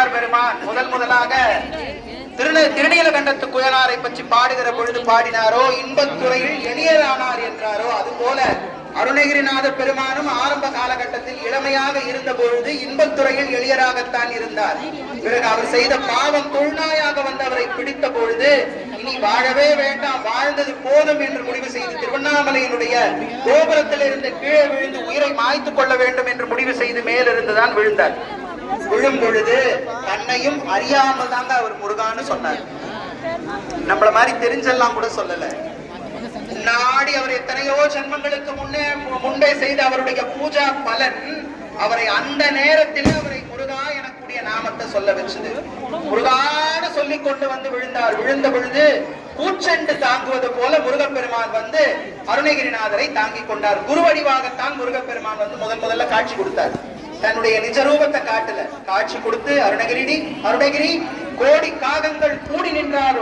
சேக்கிழார் பெருமான் முதலாக திருநீலகண்டத்து குயனாரை பற்றி பாடுகிற பொழுது பாடினாரோ இன்பத்துறையில் எளியரானார் என்றாரோ அதுபோல அருணகிரிநாத பெருமானும் ஆரம்ப காலகட்டத்தில் இளமையாக இருந்த பொழுது இன்பத்துறையில் எளியராகத்தான் இருந்தார். பிறகு அவர் செய்த பாவம் தொழுநாயாக வந்து அவரை பிடித்த பொழுது இனி வாழவே வேண்டாம், வாழ்ந்தது போதும் என்று முடிவு செய்து திருவண்ணாமலையினுடைய கோபுரத்தில் இருந்து கீழே விழுந்து உயிரை மாய்த்துக் கொள்ள வேண்டும் என்று முடிவு செய்து மேலிருந்துதான் விழுந்தார். விழும் பொழுது தன்னையும் அறியாமல் தாங்க அவர் முருகான்னு சொன்னார். நம்மள மாதிரி தெரிஞ்செல்லாம் கூட சொல்லல. நாடி அவர் எத்தனையோ ஜென்மங்களுக்கு முன்பே செய்த அவருடைய பூஜா பலன் அவரை அந்த நேரத்தில் அவரை முருகா எனக்கூடிய நாமத்தை சொல்ல வச்சது. முருகான்னு சொல்லி கொண்டு வந்து விழுந்தார். விழுந்த பொழுது பூச்செண்டு தாங்குவது போல முருகப்பெருமான் வந்து அருணகிரிநாதரை தாங்கிக் கொண்டார். குருவடிவாகத்தான் முருகப்பெருமான் வந்து முதல்ல காட்சி கொடுத்தார். தன்னுடைய நிஜ ரூபத்தை காட்டுல காட்சி கொடுத்து அருணகிரி கோடி காகங்கள் கூடி நின்றார்.